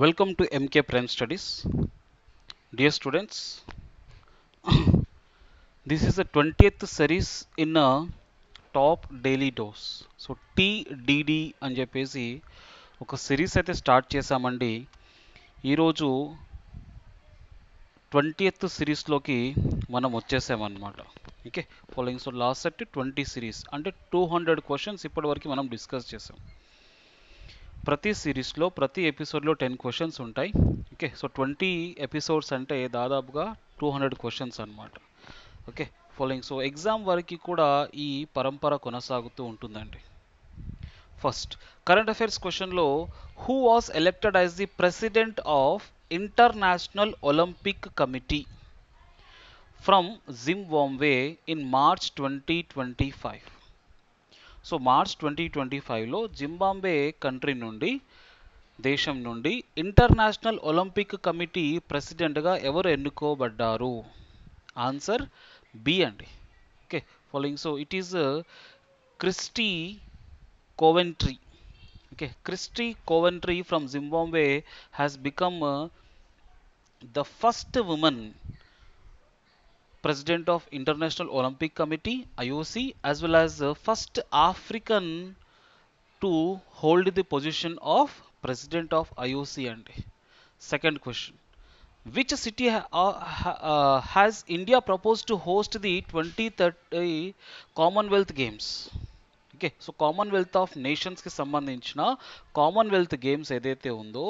Welcome to MK Prime Studies. Dear students, this is the 20th series in a top daily dose. So TDD అని చెప్పేసి ఒక series అయితే start చేశామండి. ఈరోజు 20th సిరీస్లోకి మనం వచ్చేసామన్నమాట. Okay, following. So last set 20 series అంటే 200 క్వశ్చన్స్ ఇప్పటివరకు మనం డిస్కస్ చేసాం. ప్రతి సిరీస్లో ప్రతి ఎపిసోడ్లో 10 క్వశ్చన్స్ ఉంటాయి. ఓకే, సో 20 ఎపిసోడ్స్ అంటే దాదాపుగా 200 క్వశ్చన్స్ అన్నమాట. Okay, following. సో ఎగ్జామ్ వరకు కూడా ఈ పరంపర కొనసాగుతూ ఉంటుందండి. ఫస్ట్ కరెంట్ అఫైర్స్ క్వశ్చన్లో who was elected as the president of International Olympic Committee from Zimbabwe in March 2025. So March 2025లో జింబాబ్వే కంట్రీ నుండి దేశం నుండి ఇంటర్నేషనల్ ఒలింపిక్ కమిటీ ప్రెసిడెంట్గా ఎవరు ఎన్నుకోబడ్డారు? ఆన్సర్ బి అండి. Okay, following. So it is Christy Coventry. Okay, Christy Coventry from Zimbabwe has become the first woman president of International Olympic Committee (IOC) as well as the first African to hold the position of president of IOC. And second question, which city has India proposed to host the 2030 Commonwealth Games? Okay, so Commonwealth of నేషన్స్కి సంబంధించిన Commonwealth games ఏదైతే ఉందో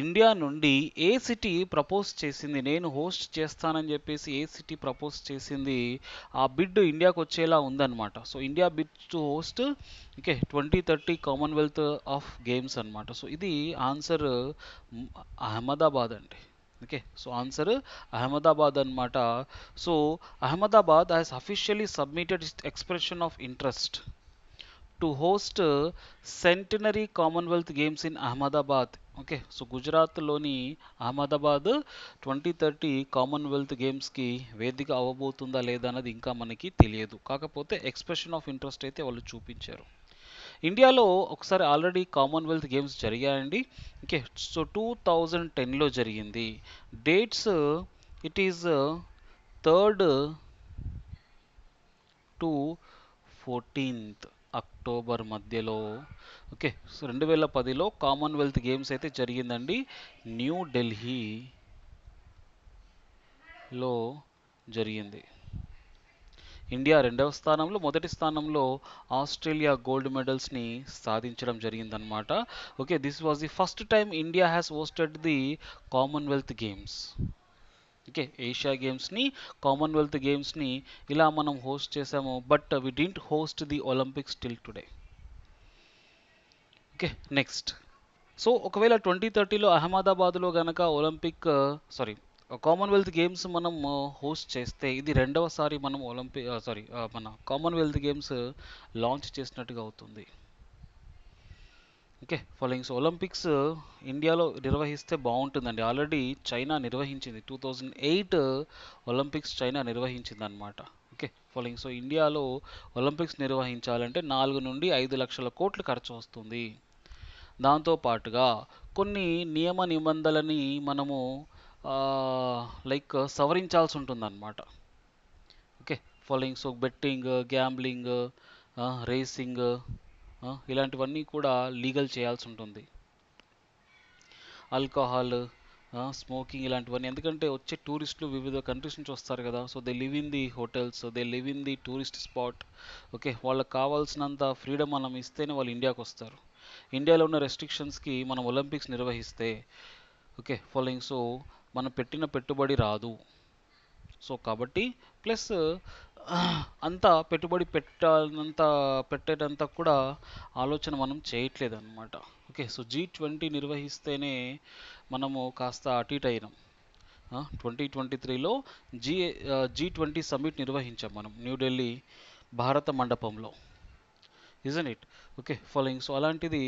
India నుండి ఏ city propose చేసింది, నేను host చేస్తానని చెప్పేసి ఏ city propose చేసింది, ఆ బిడ్ ఇండియాకి వచ్చేలా ఉందన్నమాట. So India bid to host okay 2030 Commonwealth of Games అనమాట. సో ఇది ఆన్సర్ అహ్మదాబాద్ అండి. ఓకే, సో ఆన్సర్ అహ్మదాబాద్ అనమాట. So Ahmedabad has officially submitted expression of interest to host centenary Commonwealth Games in Ahmedabad. Okay, so గుజరాత్లోని అహ్మదాబాద్ 2030 కామన్వెల్త్ గేమ్స్కి వేదిక అవ్వబోతుందా లేదా అన్నది ఇంకా మనకి తెలియదు. కాకపోతే ఎక్స్ప్రెషన్ ఆఫ్ ఇంట్రెస్ట్ అయితే వాళ్ళు చూపించారు. ఇండియాలో ఒకసారి ఆల్రెడీ కామన్వెల్త్ గేమ్స్ జరిగాయండి. ఓకే, సో 2010లో జరిగింది. Dates it is 3rd to 14th October మధ్యలో. ఓకే, సో 2010లో కామన్వెల్త్ గేమ్స్ అయితే జరిగిందండి న్యూఢిల్లీలో జరిగింది. ఇండియా 2వ స్థానంలో, మొదటి స్థానంలో ఆస్ట్రేలియా గోల్డ్ మెడల్స్ని సాధించడం జరిగిందనమాట. Okay, this was the first time India has hosted the Commonwealth Games. Okay, Asia గేమ్స్ని, కామన్వెల్త్ గేమ్స్ని ఇలా మనం హోస్ట్ చేసాము. But we didn't host the Olympics till today. Okay, next. So ఒకవేళ 2030లో అహ్మదాబాద్లో గనక కామన్వెల్త్ గేమ్స్ మనం హోస్ట్ చేస్తే ఇది రెండవసారి మనం మన కామన్వెల్త్ గేమ్స్ లాంచ్ చేసినట్టుగా అవుతుంది. Okay, following. సో ఒలింపిక్స్ ఇండియాలో నిర్వహిస్తే బాగుంటుందండి. ఆల్రెడీ చైనా నిర్వహించింది, 2008 ఒలింపిక్స్ చైనా నిర్వహించింది అనమాట. Okay, following. సో ఇండియాలో ఒలింపిక్స్ నిర్వహించాలంటే 4 నుండి 5 లక్షల కోట్లు ఖర్చు వస్తుంది. దాంతోపాటుగా కొన్ని నియమ నిబంధనలని మనము సవరించాల్సి ఉంటుందన్నమాట. Okay, following. So betting, gambling, racing ఇలాంటివన్నీ కూడా లీగల్ చేయాల్సి ఉంటుంది. ఆల్కహాల్, స్మోకింగ్ ఇలాంటివన్నీ. ఎందుకంటే వచ్చే టూరిస్టులు వివిధ కంట్రీస్ నుంచి వస్తారు కదా. So they live in the hotels, they live in the tourist spot. Okay, వాళ్ళకి కావాల్సినంత ఫ్రీడమ్ మనం ఇస్తేనే వాళ్ళు ఇండియాకి వస్తారు. ఇండియాలో ఉన్న రెస్ట్రిక్షన్స్కి మనం ఒలింపిక్స్ నిర్వహిస్తే ఓకే ఫాలోయింగ్. సో మనం పెట్టిన పెట్టుబడి రాదు. సో కాబట్టి ప్లస్ అంత పెట్టుబడి పెట్టేటంత కూడా ఆలోచన మనం చేయట్లేదు అనమాట. ఓకే, సో G20 నిర్వహిస్తేనే మనము కాస్త అటు ఇటు అయినాం. 2023లో G20 సమ్మిట్ నిర్వహించాం మనం న్యూఢిల్లీ భారత మండపంలో, isn't it. Okay, following. So అలాంటిది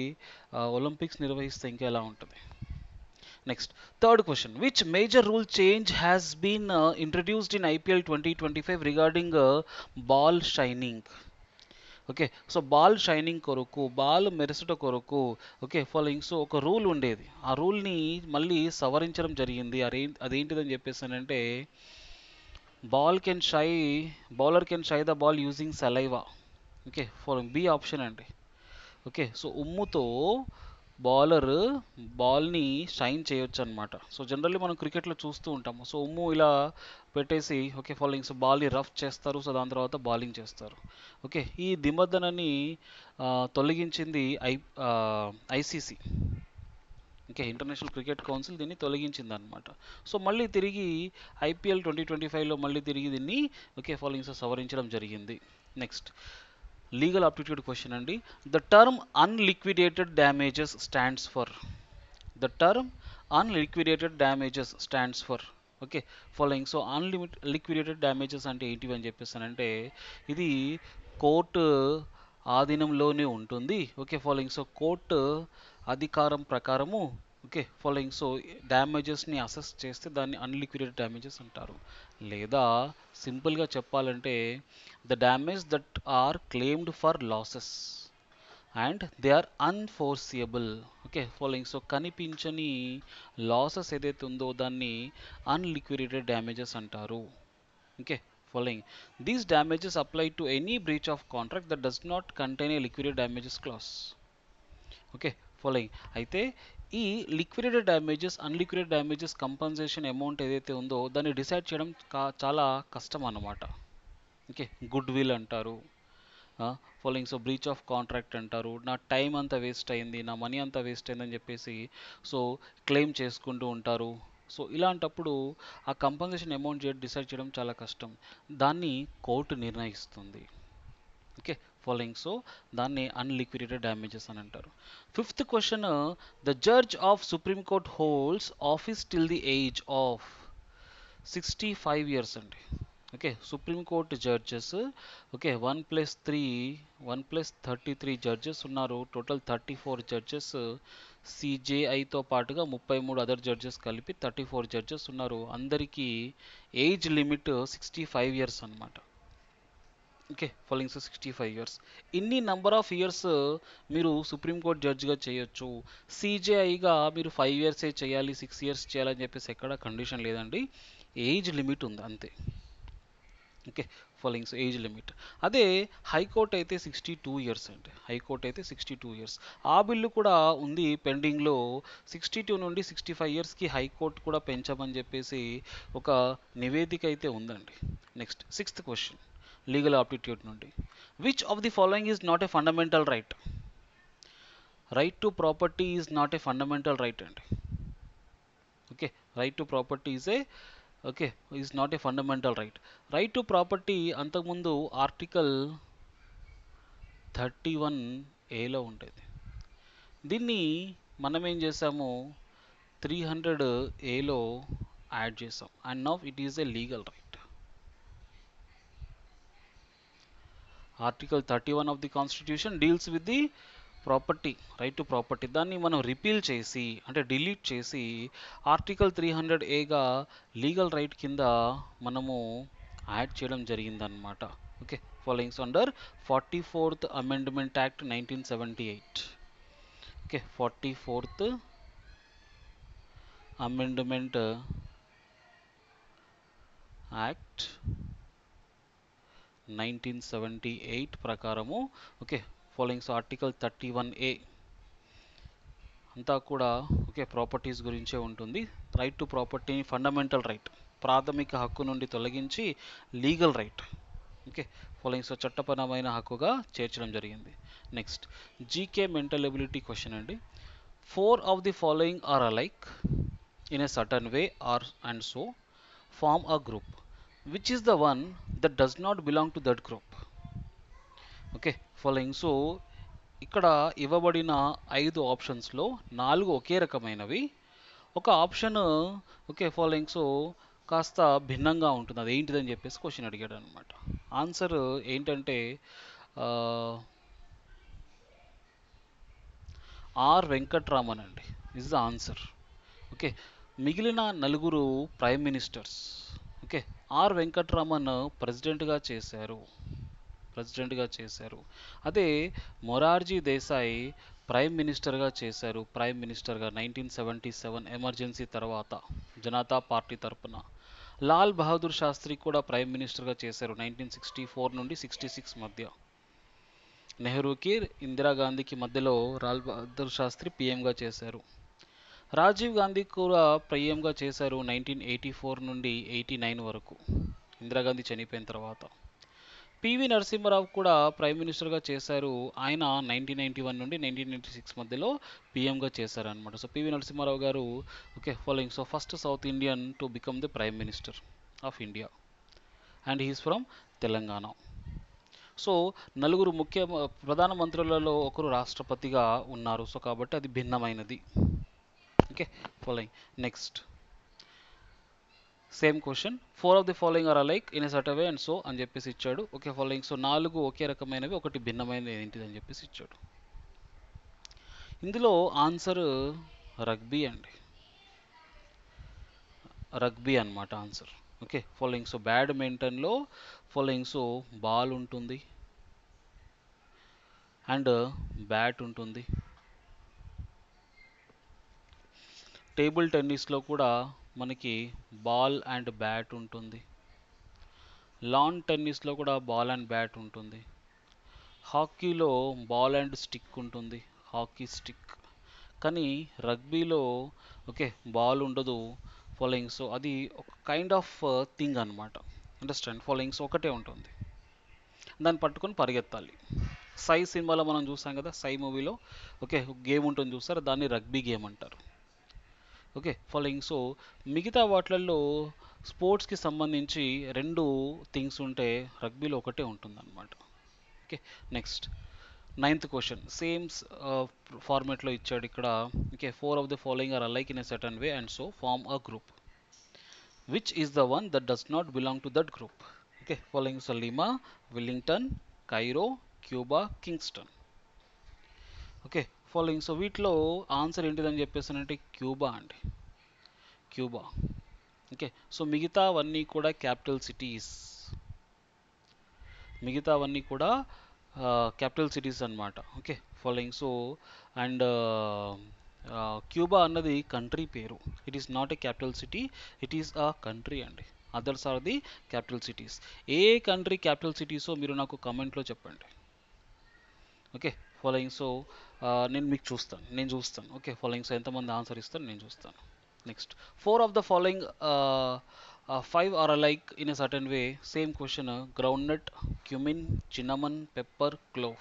ఒలింపిక్స్ నిర్వహిస్తే ఇంకా ఎలా ఉంటుంది. Next, third question, which major rule change has been introduced in IPL 2025 regarding ball shining? Okay. So ball shining కొరకు, బాల్ మెరుసుట కొరకు, ఓకే ఫాలోయింగ్ సో ఒక రూల్ ఉండేది. ఆ రూల్ని మళ్ళీ సవరించడం జరిగింది. అదేంటిదని చెప్పేసానంటే ball can shy bowler can shy the ball using saliva. Okay following B option అండి. ఓకే. సో ఉమ్ముతో బౌలర్ బాల్ని షైన్ చేయొచ్చు అనమాట. సో జనరల్లీ మనం క్రికెట్లో చూస్తూ ఉంటాము. సో ఉమ్ము ఇలా పెట్టేసి ఓకే ఫాలోయింగ్ సో బాల్ని రఫ్ చేస్తారు. సో దాని తర్వాత బౌలింగ్ చేస్తారు. ఓకే. ఈ నిబంధనని ఆ, తొలగించింది ICC. Okay. International Cricket Council దీన్ని తొలగించింది అనమాట. సో మళ్ళీ తిరిగి ఐపీఎల్ 2025లో మళ్ళీ తిరిగి దీన్ని ఓకే ఫాలోయింగ్ సో సవరించడం జరిగింది. నెక్స్ట్ లీగల్ ఆప్టిట్యూడ్ క్వశ్చన్ అండి. The term unliquidated damages stands for. The term unliquidated damages stands for. Okay following so liquidated damages అంటే ఏంటివి అని చెప్పేసానంటే ఇది కోర్టు ఆధీనంలోనే ఉంటుంది. ఓకే ఫాలోయింగ్ సో కోర్టు అధికారం ప్రకారము ఓకే ఫాలోయింగ్ సో డ్యామేజెస్ని అసెస్ చేస్తే దాన్ని అన్లిక్విడేటెడ్ డ్యామేజెస్ అంటారు. లేదా సింపుల్గా చెప్పాలంటే the damage that are claimed for losses and they are unenforceable. Okay following so కనిపించని లాసెస్ ఏదైతే ఉందో దాన్ని అన్లిక్విడేటెడ్ డ్యామేజెస్ అంటారు. Okay following these damages apply to any breach of contract that does not contain a liquidate damages clause. Okay following అయితే ఈ liquidated damages unliquidate damages compensation amount ఏదైతే ఉందో దాన్ని డిసైడ్ చేయడం చాలా కష్టం అన్నమాట. ఓకే గుడ్ విల్ అంటారు. Following so breach of contract అంటారు. నా టైం అంతా వేస్ట్ అయింది, నా మనీ అంతా వేస్ట్ అయిందని చెప్పేసి సో క్లెయిమ్ చేసుకుంటూ ఉంటారు. సో ఇలాంటప్పుడు ఆ కంపన్సేషన్ అమౌంట్ డిసైడ్ చేయడం చాలా కష్టం. దాన్ని కోర్టు నిర్ణయిస్తుంది. ఓకే ఫాలోయింగ్ సో దాన్ని అన్లిక్విడేటెడ్ డ్యామేజెస్ అని అంటారు. Fifth question the judge of supreme court holds office till the age of 65 years అండి. Okay supreme court judges okay 1+3 judges ఉన్నారు. Total 34 judges. సిజేఐతో పాటుగా 33 అదర్ జడ్జెస్ కలిపి 34 జడ్జెస్ ఉన్నారు. అందరికీ ఏజ్ లిమిట్ 65 ఇయర్స్ అనమాట. Okay following so 65 years. ఇన్ని number of years మీరు సుప్రీంకోర్టు జడ్జిగా చేయొచ్చు. సిజేఐగా మీరు 5 ఇయర్సే చేయాలి, 6 ఇయర్స్ చేయాలని చెప్పేసి ఎక్కడ కండిషన్ లేదండి. ఏజ్ లిమిట్ ఉంది అంతే. Okay following so age limit. అదే హైకోర్టు అయితే 62 ఇయర్స్ అండి. హైకోర్టు అయితే 62 ఇయర్స్. ఆ బిల్లు కూడా ఉంది పెండింగ్లో. 62 నుండి 65 ఇయర్స్కి హైకోర్టు కూడా పెంచమని చెప్పేసి ఒక నివేదిక అయితే ఉందండి. Next sixth question legal aptitude నుండి. Which of the following is not a fundamental right. Right to property is not a fundamental right అండి. Okay right to property is a okay is not a fundamental right. Right to property అంతకుముందు article 31A ఉండేది. దీన్ని మనం ఏం చేసాము 300Aలో add చేసాం and now it is a legal right. Article 31 of the constitution deals with the property, right to property. దాన్ని మనం రిపీల్ చేసి అంటే డిలీట్ చేసి ఆర్టికల్ 300Aగా లీగల్ రైట్ కింద మనము యాడ్ చేయడం జరిగిందనమాట. Okay followings under 44th amendment act 1978. Okay 44th amendment act 1978 ప్రకారము ఓకే ఫాలోయింగ్స్ ఆర్టికల్ 31A అంతా కూడా ఓకే ప్రాపర్టీస్ గురించే ఉంటుంది. రైట్ టు ప్రాపర్టీని ఫండమెంటల్ రైట్, ప్రాథమిక హక్కు నుండి తొలగించి లీగల్ రైట్ ఓకే ఫాలోయింగ్స్ చట్టపరమైన హక్కుగా చేర్చడం జరిగింది. Next GK mental ability question అండి. 4 of the following are alike in a certain way are and so form a group. Which is the one that does not belong to that group. Okay following so ఇక్కడ ఇవ్వబడిన 5 ఆప్షన్స్లో 4 ఒకే రకమైనవి. ఒక option okay following so కాస్త భిన్నంగా ఉంటుంది. అది ఏంటిదని చెప్పేసి క్వశ్చన్ అడిగాడు అనమాట. ఆన్సర్ ఏంటంటే ఆర్ వెంకట్రామన్ అండి ఇస్ ద ఆన్సర్. ఓకే మిగిలిన 4 prime ministers. Okay R Venkataraman ప్రెసిడెంట్గా చేశారు. ప్రెసిడెంట్గా చేశారు. అదే మొరార్జీ దేశాయ్ ప్రైమ్ మినిస్టర్గా చేశారు. ప్రైమ్ మినిస్టర్గా 1977 ఎమర్జెన్సీ తర్వాత జనతా పార్టీ తరపున. లాల్ బహదూర్ శాస్త్రి కూడా ప్రైమ్ మినిస్టర్గా చేశారు 1964 నుండి 66 మధ్య. నెహ్రూకి ఇందిరాగాంధీకి మధ్యలో లాల్ బహదూర్ శాస్త్రి పిఎంగా చేశారు. రాజీవ్ గాంధీ కూడా పిఎంగా చేశారు 1984 నుండి 89 వరకు, ఇందిరాగాంధీ చనిపోయిన తర్వాత. పివి నరసింహారావు కూడా ప్రైమ్ మినిస్టర్గా చేశారు. ఆయన 1991 నుండి 1996 మధ్యలో పిఎంగా చేశారనమాట. సో పివి నరసింహారావు గారు okay following. So first south Indian to become the prime minister of India and he's from Telangana. So నలుగురు ముఖ్య ప్రధానమంత్రులలో ఒకరు రాష్ట్రపతిగా ఉన్నారు. సో కాబట్టి అది భిన్నమైనది. Okay following. Next same question. 4 of the following are alike in a certain way and so అని చెప్పేసి ఇచ్చాడు. Okay following. సో 4 ఒకే రకమైనవి, ఒకటి భిన్నమైనది ఏంటిది అని చెప్పేసి ఇచ్చాడు. ఇందులో ఆన్సర్ రగ్బీ అండి, రగ్బీ అన్నమాట ఆన్సర్. Okay following. సో బ్యాడ్మింటన్లో ఫాలోయింగ్. సో బాల్ ఉంటుంది అండ్ బ్యాట్ ఉంటుంది. టేబుల్ టెన్నిస్లో కూడా మనకి బాల్ అండ్ బ్యాట్ ఉంటుంది. లాన్ టెన్నిస్లో కూడా బాల్ అండ్ బ్యాట్ ఉంటుంది. హాకీలో బాల్ అండ్ స్టిక్ ఉంటుంది, హాకీ స్టిక్. కానీ రగ్బీలో ఓకే బాల్ ఉండదు ఫాలోయింగ్. సో అది ఒక కైండ్ ఆఫ్ థింగ్ అనమాట. Understand following. సో ఒకటే ఉంటుంది, దాన్ని పట్టుకొని పరిగెత్తాలి. సై సినిమాలో మనం చూసాం కదా, సై మూవీలో ఓకే గేమ్ ఉంటుంది చూస్తారు, దాన్ని రగ్బీ గేమ్ అంటారు. Okay following. సో మిగతా వాటిలలో స్పోర్ట్స్కి సంబంధించి రెండు థింగ్స్ ఉంటే రగ్బీలో ఒకటే ఉంటుందన్నమాట. Okay next 9th question same ఫార్మేట్లో ఇచ్చాడు ఇక్కడ. Okay 4 of the following are alike in a certain way and so form a group. Which is the one that does not belong to that group? Okay following. So Lima, Wellington, Cairo, Cuba, Kingston. Okay following. So వీటిలో answer ఏంటిదని చెప్పేసానంటే Cuba అండి, Cuba. Okay so మిగతావన్నీ కూడా capital cities, మిగతావన్నీ కూడా capital cities అన్నమాట. Okay following. So and Cuba అన్నది కంట్రీ పేరు. It is not a capital city, it is a country అండి. Others are the capital cities. A country capital సిటీసో మీరు నాకు కమెంట్లో చెప్పండి. Okay following. సో నేను మీకు చూస్తాను, నేను చూస్తాను. Okay following. సో ఎంతమంది ఆన్సర్ ఇస్తారు నేను చూస్తాను. Next 4 of the following 5 are like in a certain way. Same question. Ground nut, cumin, cinnamon, pepper, clove.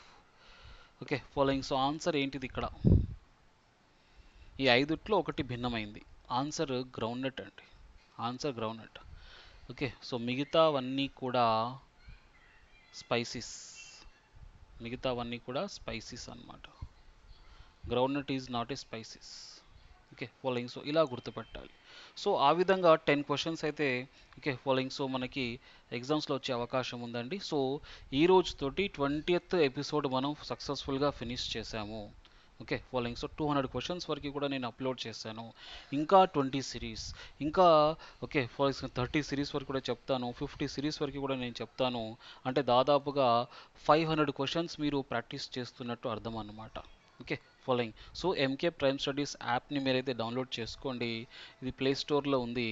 Okay following. So answer ఏంటిది ఇక్కడ? ఈ ఐదుట్లో ఒకటి భిన్నమైంది. ఆన్సర్ గ్రౌండ్ నట్ అండి, answer groundnut. Okay so మిగతావన్నీ కూడా స్పైసీస్, మిగతావన్నీ కూడా spices అన్నమాట. Groundnut is not a spices. Okay following. So ఇలా గుర్తుపెట్టాలి. సో ఆ విధంగా 10 క్వశ్చన్స్ అయితే ఓకే ఫాలోయింగ్. సో మనకి ఎగ్జామ్స్లో వచ్చే అవకాశం ఉందండి. సో ఈ రోజుతోటి 20th ఎపిసోడ్ మనం సక్సెస్ఫుల్గా ఫినిష్ చేసాము. Okay following. సో 200 క్వశ్చన్స్ వరకు కూడా నేను అప్లోడ్ చేశాను. ఇంకా 20 సిరీస్, ఇంకా ఓకే ఫాలోయింగ్ 30 సిరీస్ వరకు కూడా చెప్తాను, 50 సిరీస్ వరకు కూడా నేను చెప్తాను. అంటే దాదాపుగా 500 క్వశ్చన్స్ మీరు ప్రాక్టీస్ చేస్తున్నట్టు అర్థం అన్నమాట. Okay following. So MK prime studies యాప్ని మీరైతే డౌన్లోడ్ చేసుకోండి. ఇది ప్లే స్టోర్లో ఉంది.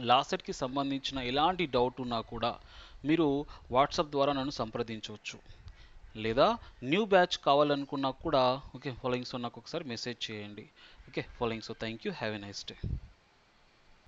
లాసెట్కి సంబంధించిన ఎలాంటి డౌట్ ఉన్నా కూడా మీరు వాట్సాప్ ద్వారా నన్ను సంప్రదించవచ్చు, లేదా న్యూ బ్యాచ్ కావాలనుకున్నా కూడా ఓకే ఫాలోయింగ్. సో నాకు ఒకసారి మెసేజ్ చేయండి. Okay following. So thank you, have a nice day.